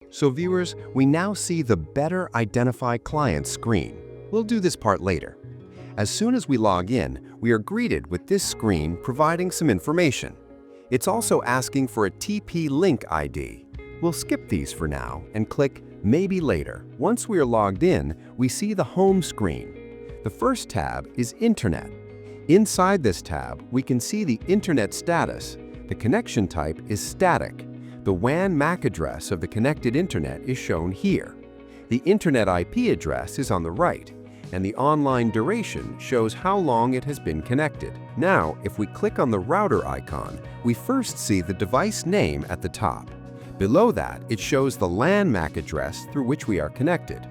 So viewers, we now see the Better Identify Client screen. We'll do this part later. As soon as we log in, we are greeted with this screen providing some information. It's also asking for a TP-Link ID. We'll skip these for now and click Maybe Later. Once we are logged in, we see the home screen. The first tab is Internet. Inside this tab, we can see the Internet status. The connection type is static. The WAN MAC address of the connected Internet is shown here. The Internet IP address is on the right, and the online duration shows how long it has been connected. Now, if we click on the router icon, we first see the device name at the top. Below that, it shows the LAN MAC address through which we are connected.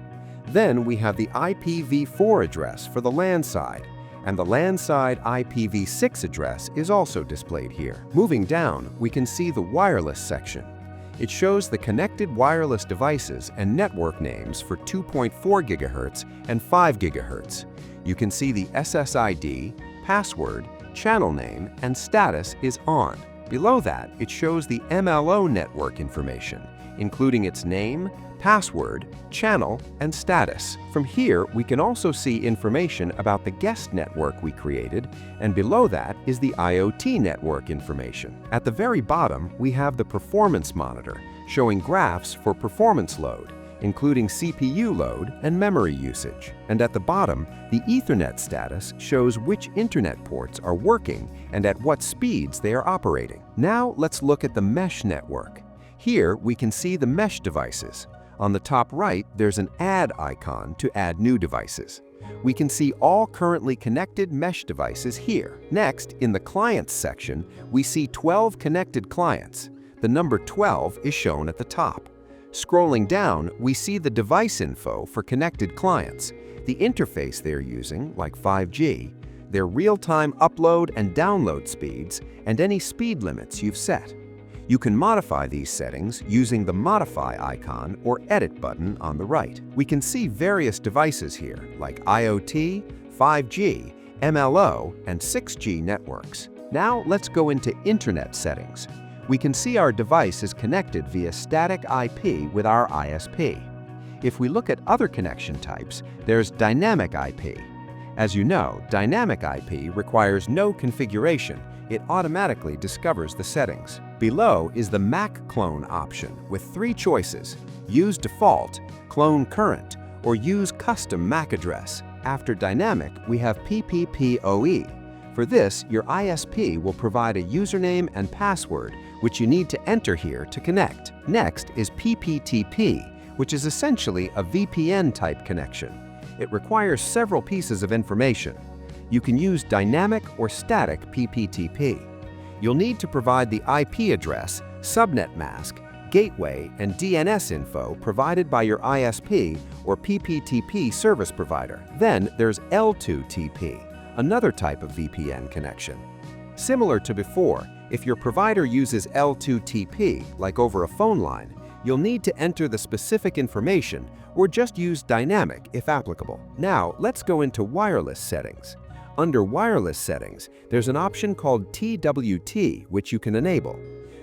Then we have the IPv4 address for the LAN side, and the LAN side IPv6 address is also displayed here. Moving down, we can see the wireless section. It shows the connected wireless devices and network names for 2.4 GHz and 5 GHz. You can see the SSID, password, channel name, and status is on. Below that, it shows the MLO network information, including its name, password, channel, and status. From here, we can also see information about the guest network we created, and below that is the IoT network information. At the very bottom, we have the performance monitor, showing graphs for performance load, including CPU load and memory usage. And at the bottom, the Ethernet status shows which internet ports are working and at what speeds they are operating. Now let's look at the mesh network. Here we can see the mesh devices. On the top right, there's an Add icon to add new devices. We can see all currently connected mesh devices here. Next, in the Clients section, we see 12 connected clients. The number 12 is shown at the top. Scrolling down, we see the device info for connected clients, the interface they're using, like 5G, their real-time upload and download speeds, and any speed limits you've set. You can modify these settings using the Modify icon or Edit button on the right. We can see various devices here, like IoT, 5G, MLO, and 6G networks. Now let's go into Internet settings. We can see our device is connected via static IP with our ISP. If we look at other connection types, there's Dynamic IP. As you know, Dynamic IP requires no configuration. It automatically discovers the settings. Below is the MAC clone option with 3 choices: Use Default, Clone Current, or Use Custom MAC Address. After Dynamic, we have PPPoE. For this, your ISP will provide a username and password, which you need to enter here to connect. Next is PPTP, which is essentially a VPN-type connection. It requires several pieces of information. You can use dynamic or static PPTP. You'll need to provide the IP address, subnet mask, gateway, and DNS info provided by your ISP or PPTP service provider. Then there's L2TP, another type of VPN connection. Similar to before, if your provider uses L2TP, like over a phone line, you'll need to enter the specific information or just use dynamic if applicable. Now, let's go into wireless settings. Under Wireless Settings, there's an option called TWT, which you can enable.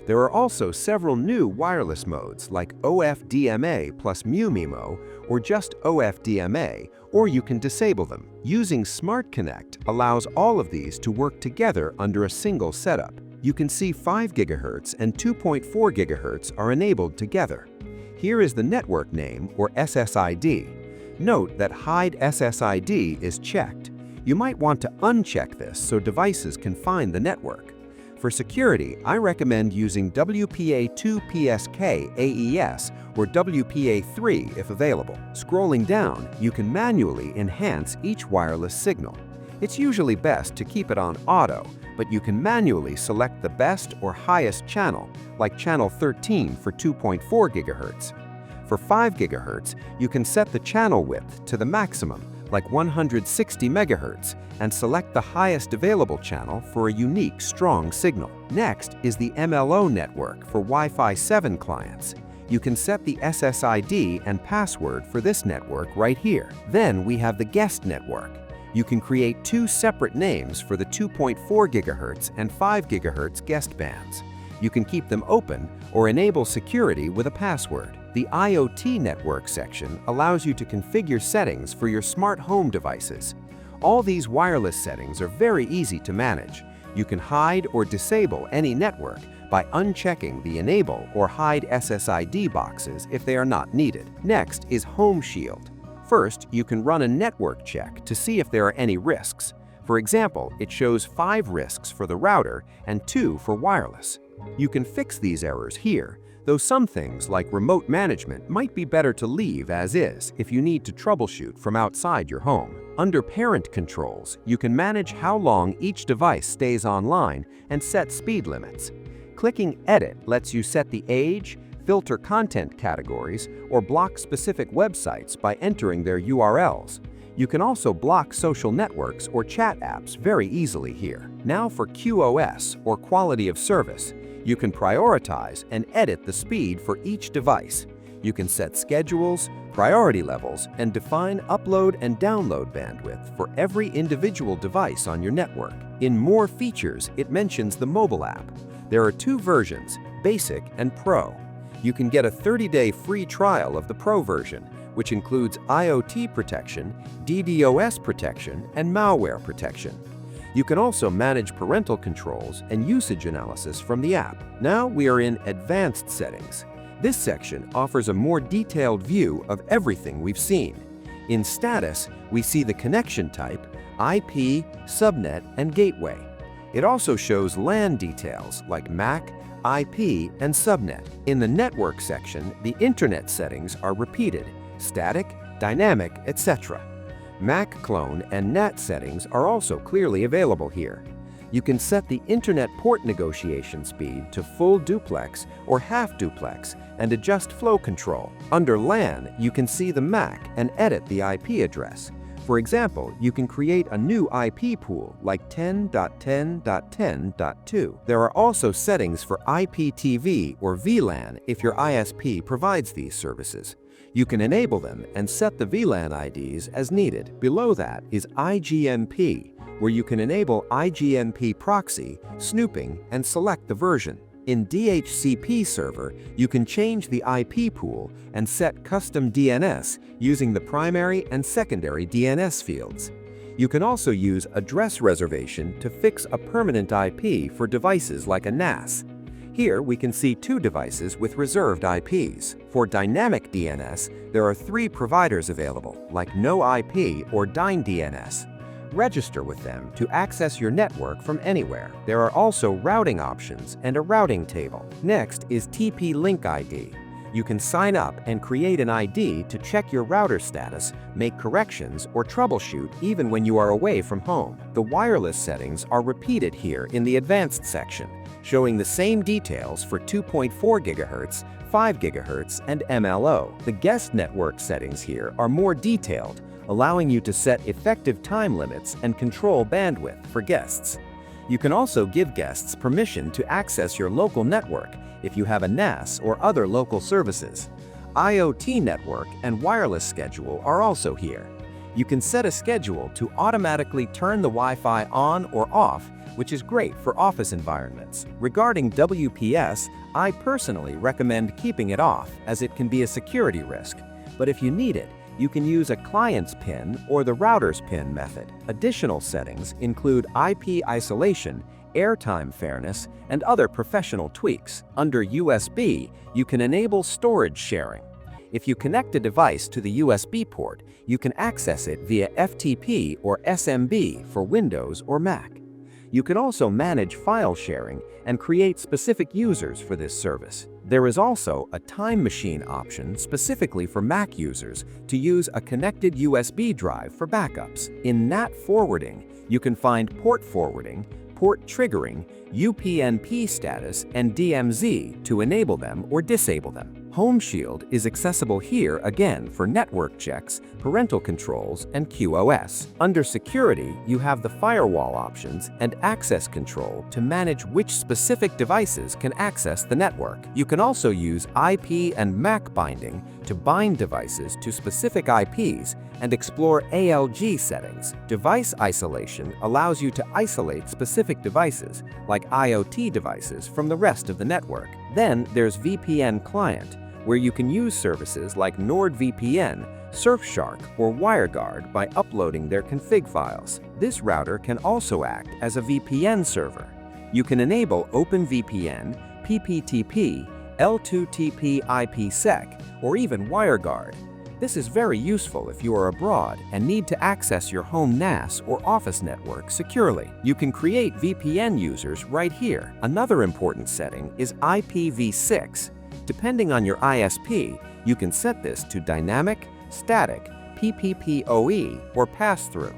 There are also several new wireless modes like OFDMA plus MU-MIMO or just OFDMA, or you can disable them. Using Smart Connect allows all of these to work together under a single setup. You can see 5 GHz and 2.4 GHz are enabled together. Here is the network name or SSID. Note that Hide SSID is checked. You might want to uncheck this so devices can find the network. For security, I recommend using WPA2PSK AES or WPA3 if available. Scrolling down, you can manually enhance each wireless signal. It's usually best to keep it on auto, but you can manually select the best or highest channel, like channel 13 for 2.4 GHz. For 5 GHz, you can set the channel width to the maximum, like 160 MHz, and select the highest available channel for a unique, strong signal. Next is the MLO network for Wi-Fi 7 clients. You can set the SSID and password for this network right here. Then we have the guest network. You can create 2 separate names for the 2.4 GHz and 5 GHz guest bands. You can keep them open or enable security with a password. The IoT Network section allows you to configure settings for your smart home devices. All these wireless settings are very easy to manage. You can hide or disable any network by unchecking the Enable or Hide SSID boxes if they are not needed. Next is HomeShield. First, you can run a network check to see if there are any risks. For example, it shows 5 risks for the router and 2 for wireless. You can fix these errors here, though some things like remote management might be better to leave as is if you need to troubleshoot from outside your home. Under Parent Controls, you can manage how long each device stays online and set speed limits. Clicking Edit lets you set the age, filter content categories, or block specific websites by entering their URLs. You can also block social networks or chat apps very easily here. Now for QoS, or Quality of Service. You can prioritize and edit the speed for each device. You can set schedules, priority levels, and define upload and download bandwidth for every individual device on your network. In More Features, it mentions the mobile app. There are 2 versions, Basic and Pro. You can get a 30-day free trial of the Pro version, which includes IoT protection, DDoS protection, and malware protection. You can also manage parental controls and usage analysis from the app. Now we are in Advanced Settings. This section offers a more detailed view of everything we've seen. In Status, we see the connection type, IP, subnet, and gateway. It also shows LAN details like MAC, IP, and subnet. In the Network section, the Internet settings are repeated, static, dynamic, etc. MAC clone and NAT settings are also clearly available here. You can set the Internet port negotiation speed to full duplex or half duplex and adjust flow control. Under LAN, you can see the MAC and edit the IP address. For example, you can create a new IP pool like 10.10.10.2. There are also settings for IPTV or VLAN if your ISP provides these services. You can enable them and set the VLAN IDs as needed. Below that is IGMP, where you can enable IGMP proxy, snooping, and select the version. In DHCP server, you can change the IP pool and set custom DNS using the primary and secondary DNS fields. You can also use address reservation to fix a permanent IP for devices like a NAS. Here we can see 2 devices with reserved IPs. For dynamic DNS, there are 3 providers available, like NoIP or DynDNS. Register with them to access your network from anywhere. There are also routing options and a routing table. Next is TP-Link ID. You can sign up and create an ID to check your router status, make corrections, or troubleshoot even when you are away from home. The wireless settings are repeated here in the Advanced section, showing the same details for 2.4 GHz, 5 GHz, and MLO. The guest network settings here are more detailed, allowing you to set effective time limits and control bandwidth for guests. You can also give guests permission to access your local network if you have a NAS or other local services. IoT Network and Wireless Schedule are also here. You can set a schedule to automatically turn the Wi-Fi on or off, which is great for office environments. Regarding WPS, I personally recommend keeping it off as it can be a security risk, but if you need it, you can use a client's PIN or the router's PIN method. Additional settings include IP isolation, airtime fairness, and other professional tweaks. Under USB, you can enable storage sharing. If you connect a device to the USB port, you can access it via FTP or SMB for Windows or Mac. You can also manage file sharing and create specific users for this service. There is also a time machine option specifically for Mac users to use a connected USB drive for backups. In NAT forwarding, you can find port forwarding, port triggering, UPnP status, and DMZ to enable them or disable them. HomeShield is accessible here again for network checks, parental controls, and QoS. Under Security, you have the Firewall options and access control to manage which specific devices can access the network. You can also use IP and MAC binding to bind devices to specific IPs and explore ALG settings. Device isolation allows you to isolate specific devices, like IoT devices, from the rest of the network. Then there's VPN Client, where you can use services like NordVPN, Surfshark, or WireGuard by uploading their config files. This router can also act as a VPN server. You can enable OpenVPN, PPTP, L2TP IPsec, or even WireGuard. This is very useful if you are abroad and need to access your home NAS or office network securely. You can create VPN users right here. Another important setting is IPv6. Depending on your ISP, you can set this to dynamic, static, PPPoE, or pass-through.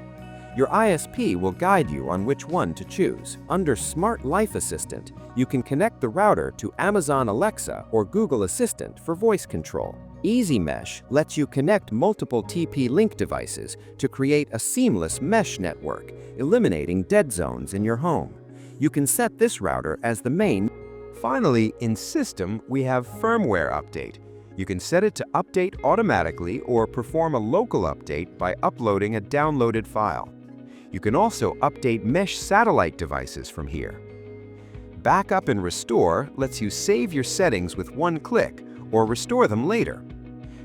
Your ISP will guide you on which one to choose. Under Smart Life Assistant, you can connect the router to Amazon Alexa or Google Assistant for voice control. EasyMesh lets you connect multiple TP-Link devices to create a seamless mesh network, eliminating dead zones in your home. You can set this router as the main. Finally, in System, we have Firmware Update. You can set it to update automatically or perform a local update by uploading a downloaded file. You can also update mesh satellite devices from here. Backup and Restore lets you save your settings with one click or restore them later.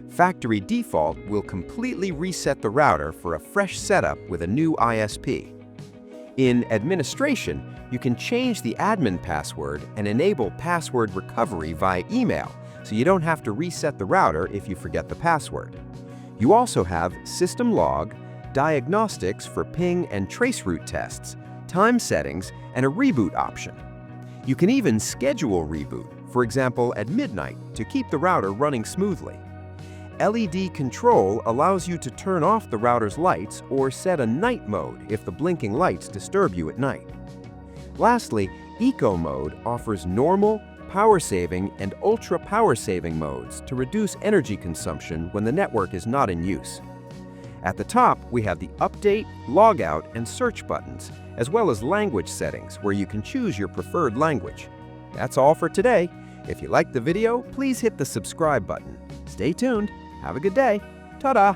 Factory Default will completely reset the router for a fresh setup with a new ISP. In Administration, you can change the admin password and enable password recovery via email, so you don't have to reset the router if you forget the password. You also have System Log, Diagnostics for ping and traceroute tests, time settings, and a reboot option. You can even schedule reboot, for example at midnight, to keep the router running smoothly. LED Control allows you to turn off the router's lights or set a night mode if the blinking lights disturb you at night. Lastly, Eco Mode offers normal, power-saving, and ultra power-saving modes to reduce energy consumption when the network is not in use. At the top, we have the Update, Logout, and Search buttons, as well as language settings where you can choose your preferred language. That's all for today. If you liked the video, please hit the subscribe button. Stay tuned. Have a good day. Ta-da!